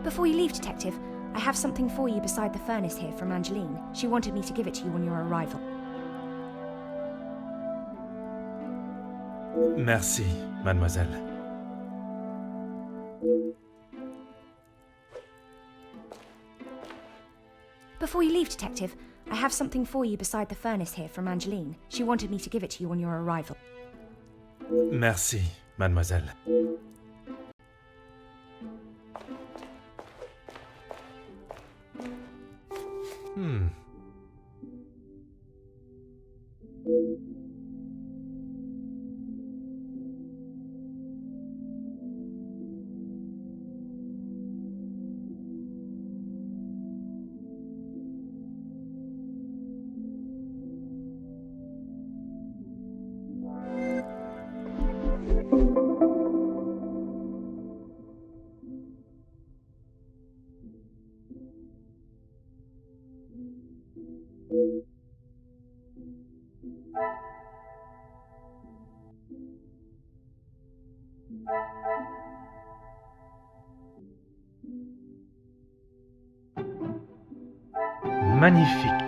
Before you leave, Detective, I have something for you beside the furnace here from Angeline. She wanted me to give it to you on your arrival. Merci, mademoiselle. Before you leave, Detective, I have something for you beside the furnace here from Angeline. She wanted me to give it to you on your arrival. Merci, mademoiselle. Magnifique.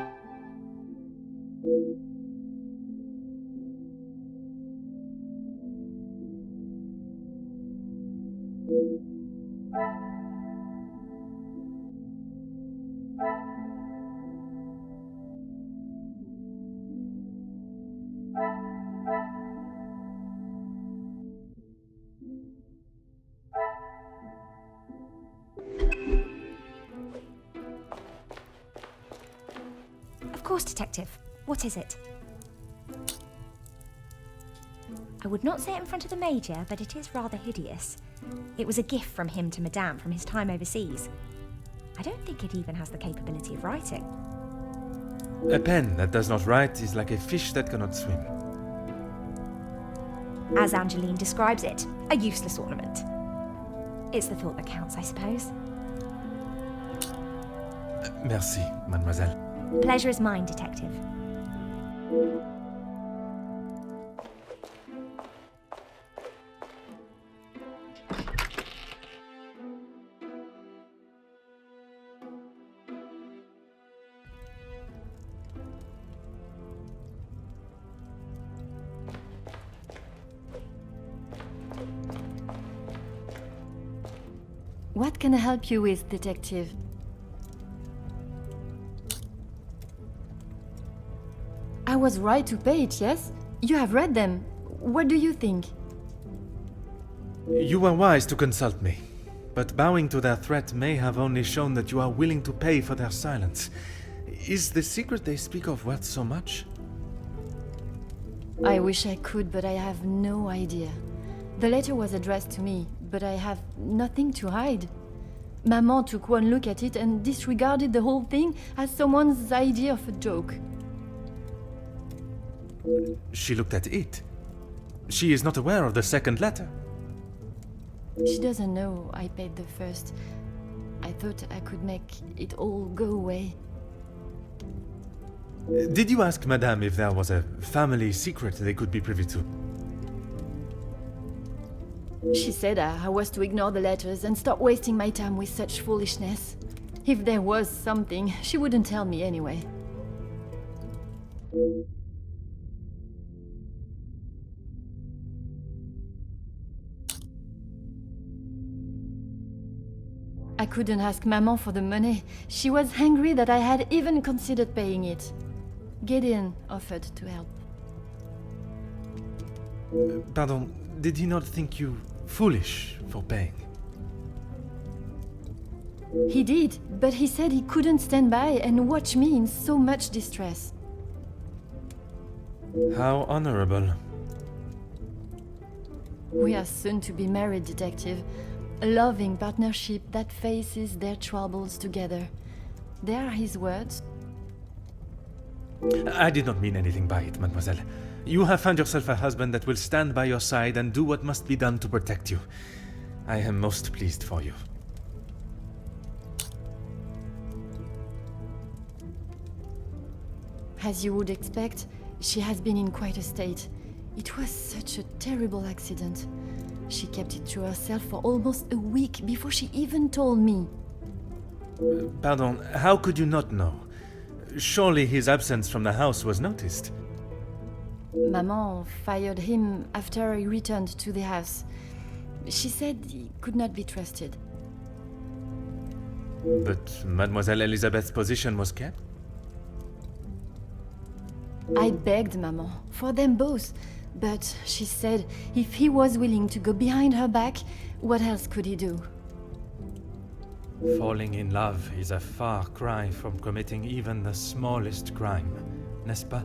Of course, Detective. What is it? I would not say it in front of the Major, but it is rather hideous. It was a gift from him to Madame from his time overseas. I don't think it even has the capability of writing. A pen that does not write is like a fish that cannot swim. As Angeline describes it, a useless ornament. It's the thought that counts, I suppose. Merci, mademoiselle. Pleasure is mine, Detective. What can I help you with, Detective? I was right to pay it, yes? You have read them. What do you think? You were wise to consult me, but bowing to their threat may have only shown that you are willing to pay for their silence. Is the secret they speak of worth so much? I wish I could, but I have no idea. The letter was addressed to me, but I have nothing to hide. Maman took one look at it and disregarded the whole thing as someone's idea of a joke. She looked at it. She is not aware of the second letter. She doesn't know I paid the first. I thought I could make it all go away. Did you ask Madame if there was a family secret they could be privy to? She said I was to ignore the letters and stop wasting my time with such foolishness. If there was something, she wouldn't tell me anyway. I couldn't ask Maman for the money. She was angry that I had even considered paying it. Gideon offered to help. Pardon, did he not think you foolish for paying? He did, but he said he couldn't stand by and watch me in so much distress. How honorable. We are soon to be married, detective. A loving partnership that faces their troubles together. They are his words. I did not mean anything by it, mademoiselle. You have found yourself a husband that will stand by your side and do what must be done to protect you. I am most pleased for you. As you would expect, she has been in quite a state. It was such a terrible accident. She kept it to herself for almost a week before she even told me. Pardon, how could you not know? Surely his absence from the house was noticed. Maman fired him after he returned to the house. She said he could not be trusted. But Mademoiselle Elizabeth's position was kept? I begged Maman for them both, but she said if he was willing to go behind her back, what else could he do? Falling in love is a far cry from committing even the smallest crime, n'est-ce pas?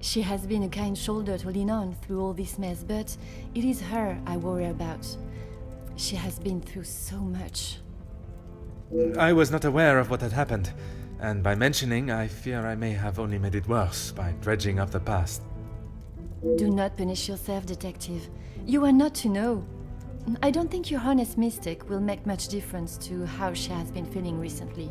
She has been a kind shoulder to lean on through all this mess, but it is her I worry about. She has been through so much. I was not aware of what had happened, and by mentioning, I fear I may have only made it worse by dredging up the past. Do not punish yourself, detective. You are not to know. I don't think your honest mistake will make much difference to how she has been feeling recently.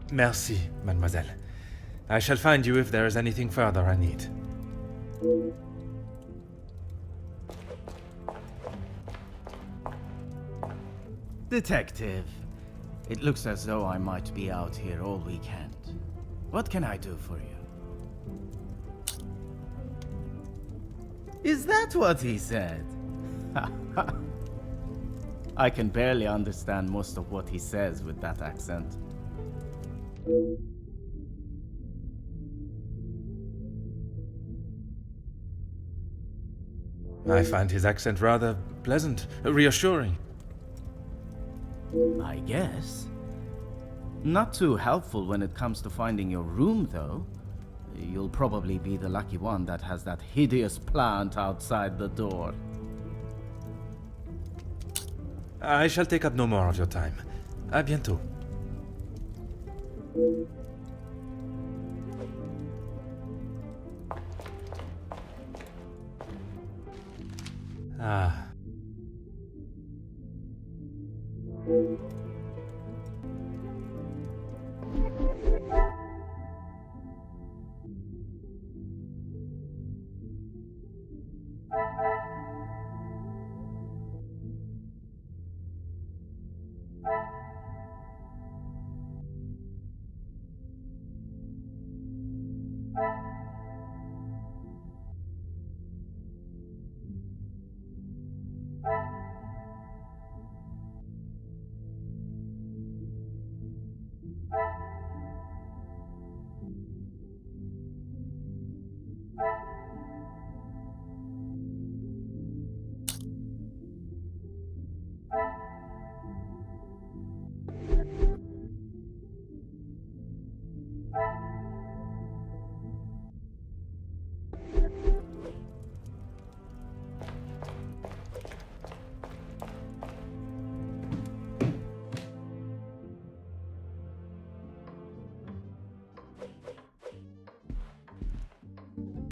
Merci, mademoiselle. I shall find you if there is anything further I need. Detective, it looks as though I might be out here all weekend. What can I do for you? Is that what he said? I can barely understand most of what he says with that accent. I find his accent rather pleasant, reassuring. I guess. Not too helpful when it comes to finding your room, though. You'll probably be the lucky one that has that hideous plant outside the door. I shall take up no more of your time. À bientôt. Ah.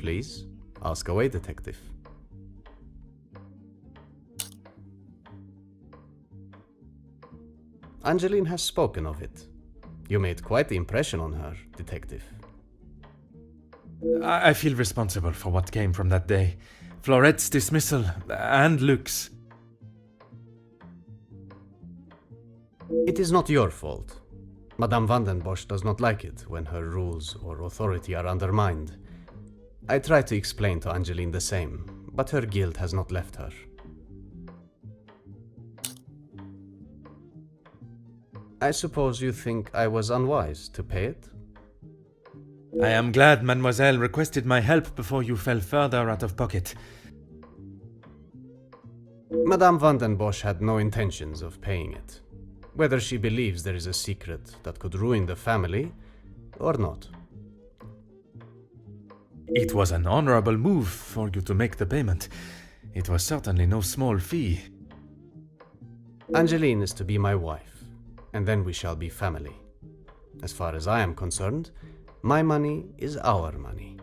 please. Ask away, detective. Angeline has spoken of it. You made quite the impression on her, detective. I feel responsible for what came from that day. Florette's dismissal and Luke's. It is not your fault. Madame van den Bosch does not like it when her rules or authority are undermined. I try to explain to Angeline the same, but her guilt has not left her. I suppose you think I was unwise to pay it? I am glad Mademoiselle requested my help before you fell further out of pocket. Madame van den Bosch had no intentions of paying it, whether she believes there is a secret that could ruin the family or not. It was an honorable move for you to make the payment. It was certainly no small fee. Angeline is to be my wife, and then we shall be family. As far as I am concerned, my money is our money.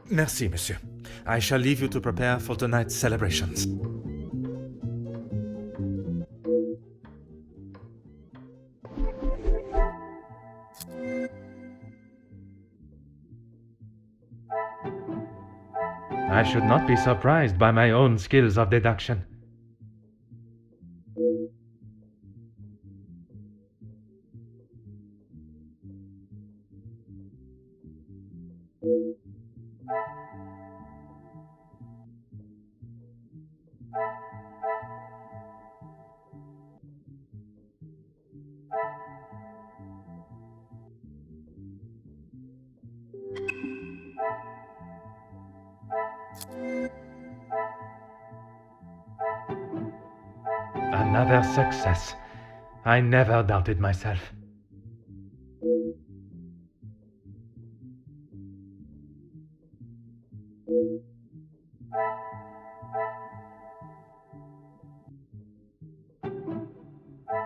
Merci, monsieur. I shall leave you to prepare for tonight's celebrations. I should not be surprised by my own skills of deduction. Another success. I never doubted myself.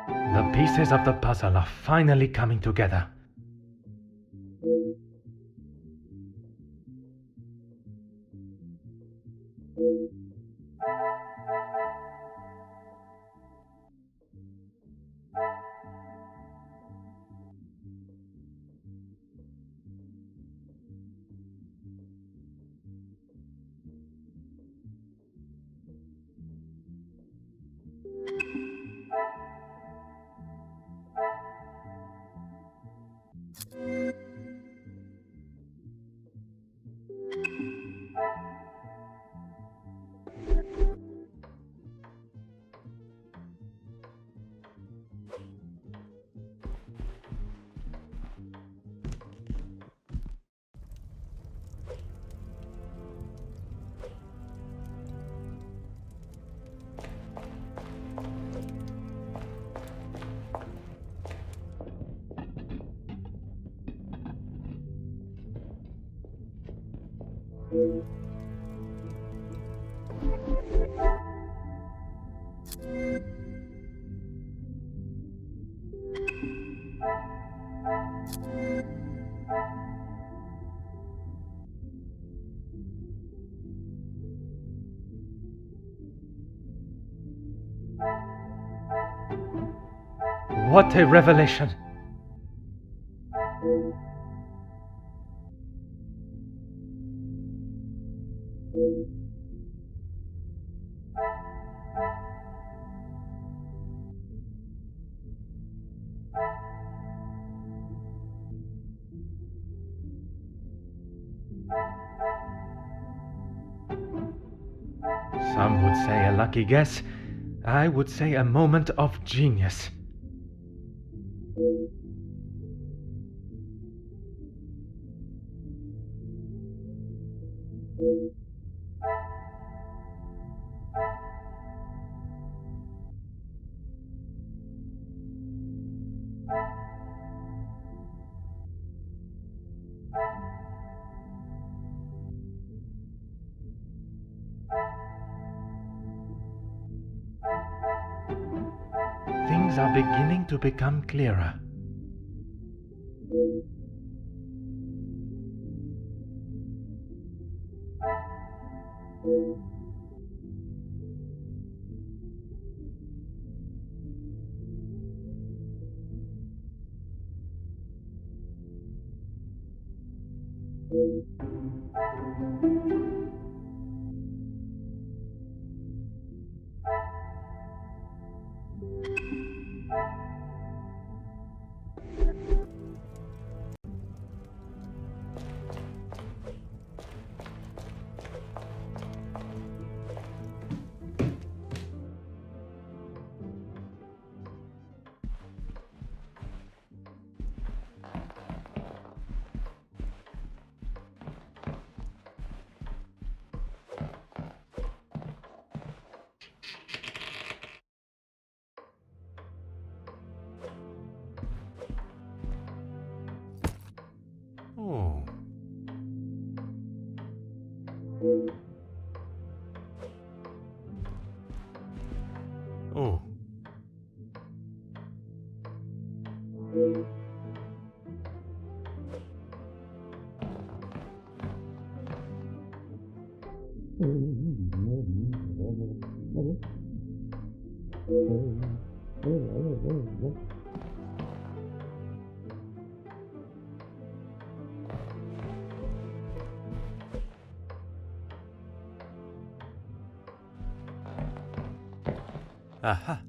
The pieces of the puzzle are finally coming together. What a revelation! Some would say a lucky guess. I would say a moment of genius. Things are beginning to become clearer. Oh. Oh. Aha.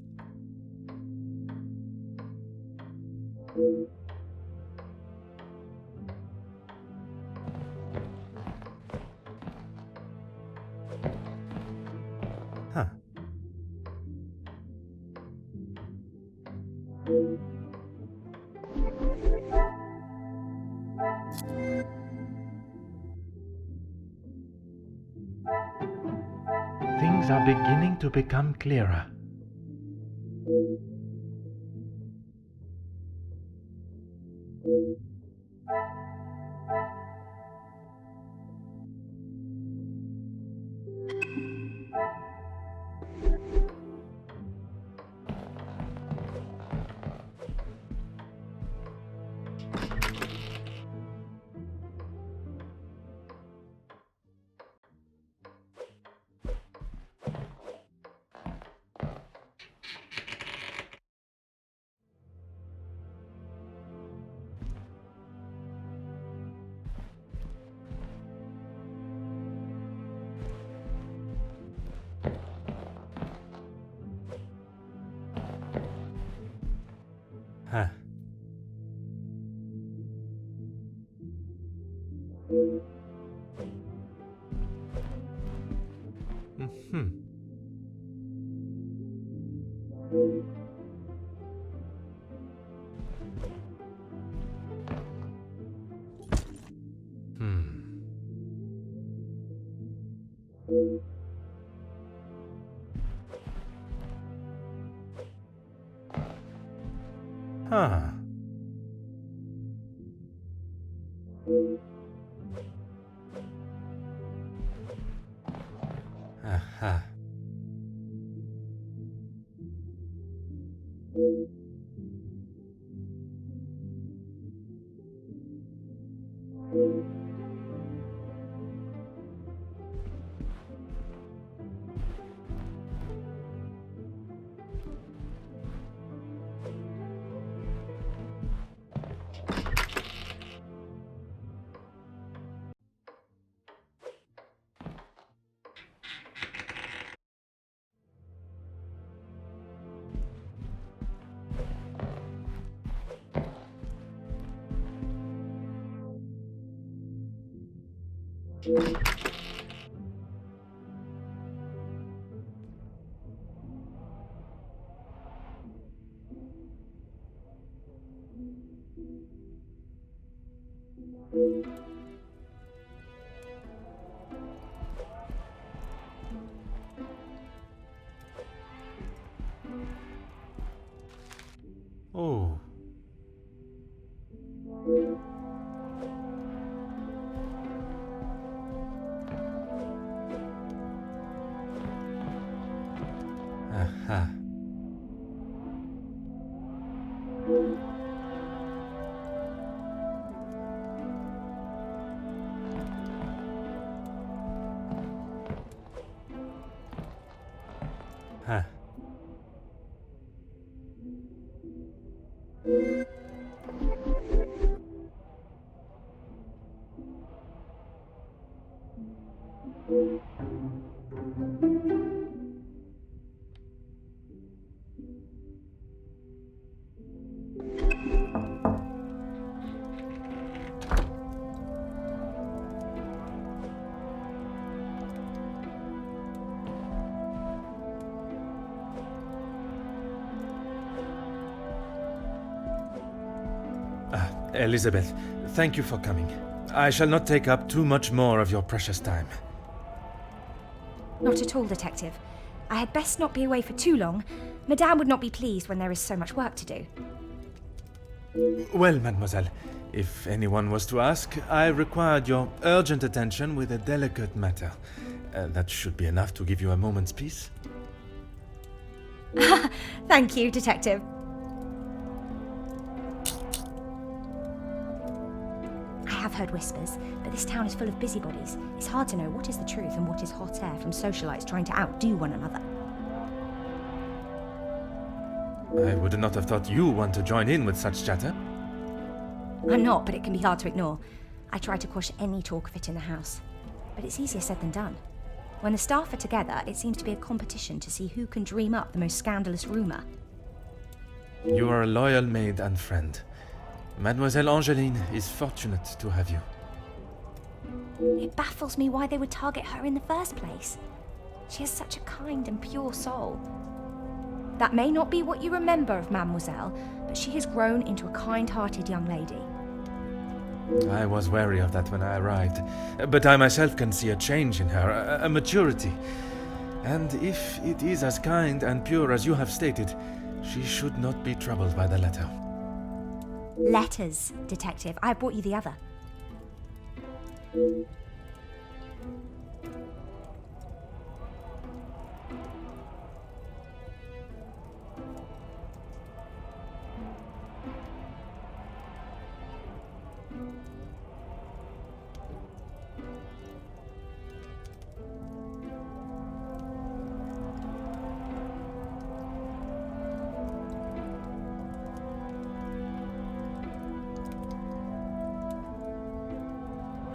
Huh. Things are beginning to become clearer. Huh. Mm-hmm. Huh. Aha. Oh. Aha. Elizabeth, thank you for coming. I shall not take up too much more of your precious time. Not at all, Detective. I had best not be away for too long. Madame would not be pleased when there is so much work to do. Well, mademoiselle, if anyone was to ask, I required your urgent attention with a delicate matter. That should be enough to give you a moment's peace. Thank you, Detective. I have heard whispers, but this town is full of busybodies. It's hard to know what is the truth and what is hot air from socialites trying to outdo one another. I would not have thought you want to join in with such chatter. I'm not, but it can be hard to ignore. I try to quash any talk of it in the house. But it's easier said than done. When the staff are together, it seems to be a competition to see who can dream up the most scandalous rumour. You are a loyal maid and friend. Mademoiselle Angeline is fortunate to have you. It baffles me why they would target her in the first place. She has such a kind and pure soul. That may not be what you remember of Mademoiselle, but she has grown into a kind-hearted young lady. I was wary of that when I arrived, but I myself can see a change in her, a maturity. And if it is as kind and pure as you have stated, she should not be troubled by the letter. Letters, Detective. I have brought you the other.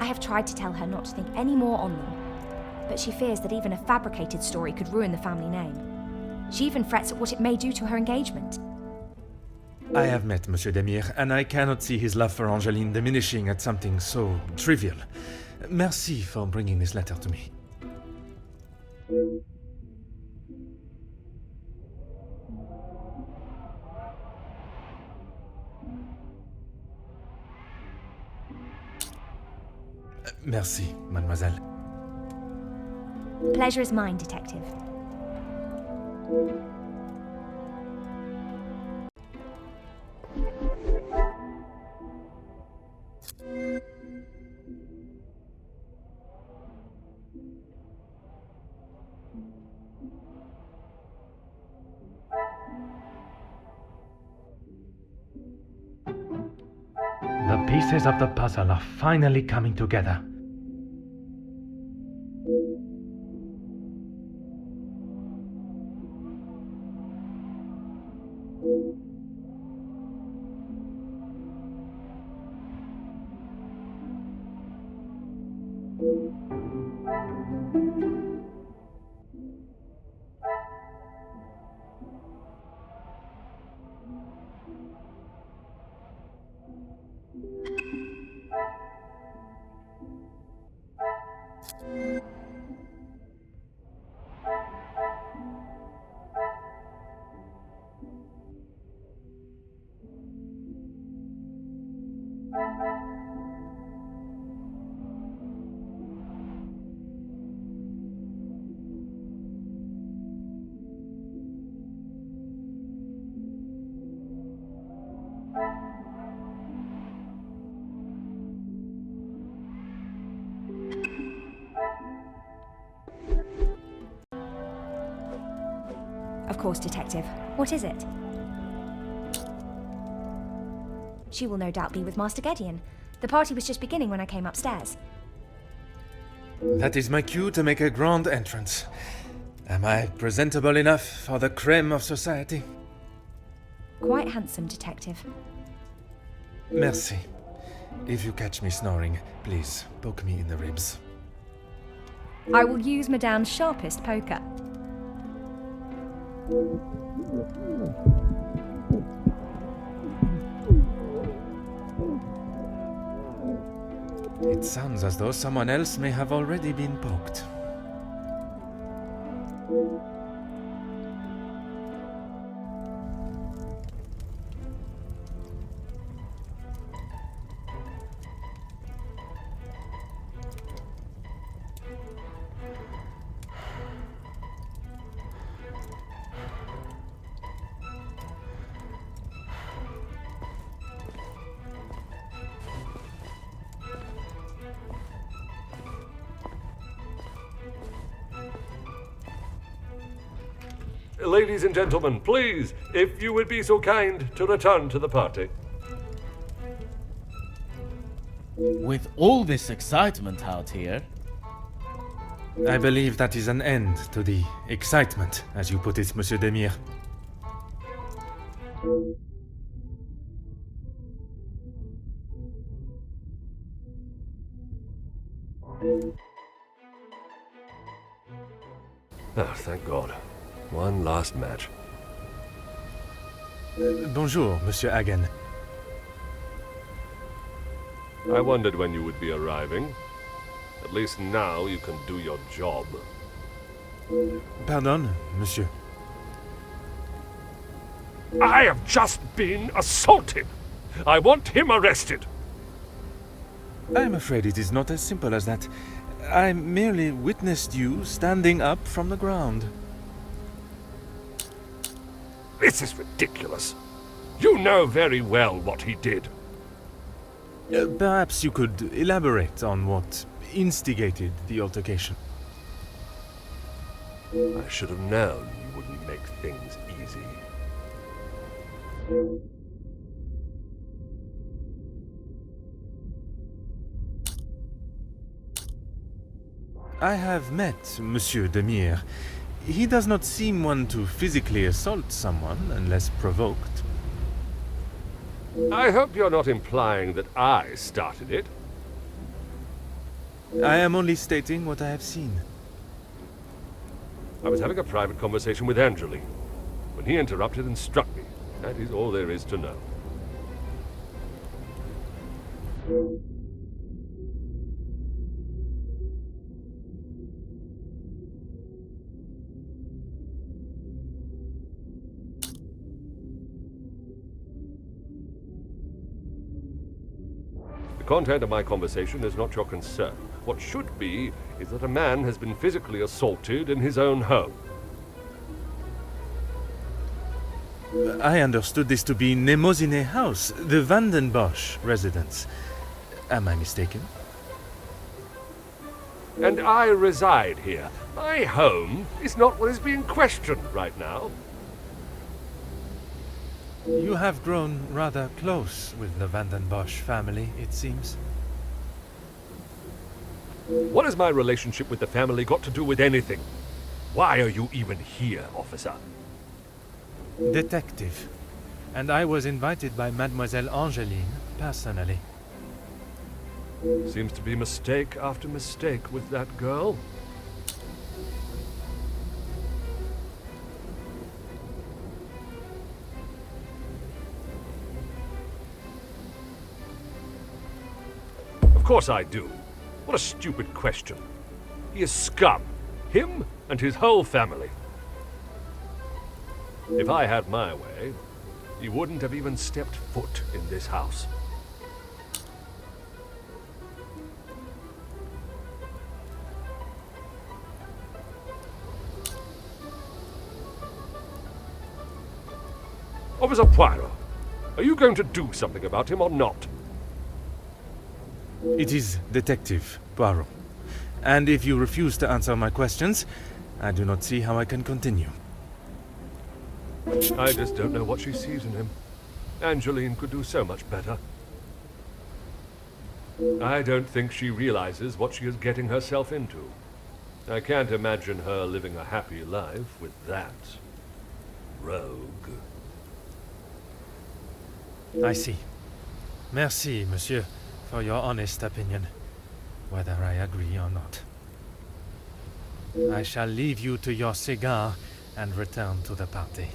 I have tried to tell her not to think any more on them, but she fears that even a fabricated story could ruin the family name. She even frets at what it may do to her engagement. I have met Monsieur Demire, and I cannot see his love for Angeline diminishing at something so trivial. Merci for bringing this letter to me. Merci, mademoiselle. Pleasure is mine, Detective. The pieces of the puzzle are finally coming together. Of course, Detective. What is it? She will no doubt be with Master Gideon. The party was just beginning when I came upstairs. That is my cue to make a grand entrance. Am I presentable enough for the creme of society? Quite handsome, Detective. Merci. If you catch me snoring, please poke me in the ribs. I will use Madame's sharpest poker. It sounds as though someone else may have already been poked. Ladies and gentlemen, please, if you would be so kind to return to the party. With all this excitement out here, I believe that is an end to the excitement, as you put it, Monsieur Demire. Oh, thank God. One last match. Bonjour, Monsieur Hagen. I wondered when you would be arriving. At least now you can do your job. Pardon, Monsieur. I have just been assaulted! I want him arrested! I'm afraid it is not as simple as that. I merely witnessed you standing up from the ground. This is ridiculous. You know very well what he did. Perhaps you could elaborate on what instigated the altercation. I should have known you wouldn't make things easy. I have met Monsieur Demire. He does not seem one to physically assault someone unless provoked. I hope you're not implying that I started it. I am only stating what I have seen. I was having a private conversation with Angeline when he interrupted and struck me. That is all there is to know. The content of my conversation is not your concern. What should be is that a man has been physically assaulted in his own home. I understood this to be Nemozine House, the Vanden Bosch residence. Am I mistaken? And I reside here. My home is not what is being questioned right now. You have grown rather close with the Vanden Bosch family, it seems. What has my relationship with the family got to do with anything? Why are you even here, officer? Detective. And I was invited by Mademoiselle Angeline personally. Seems to be mistake after mistake with that girl. Of course I do. What a stupid question. He is scum. Him and his whole family. If I had my way, he wouldn't have even stepped foot in this house. Officer Poirot, are you going to do something about him or not? It is Detective Poirot. And if you refuse to answer my questions, I do not see how I can continue. I just don't know what she sees in him. Angeline could do so much better. I don't think she realizes what she is getting herself into. I can't imagine her living a happy life with that rogue. I see. Merci, monsieur, for your honest opinion, whether I agree or not. I shall leave you to your cigar and return to the party.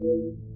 you.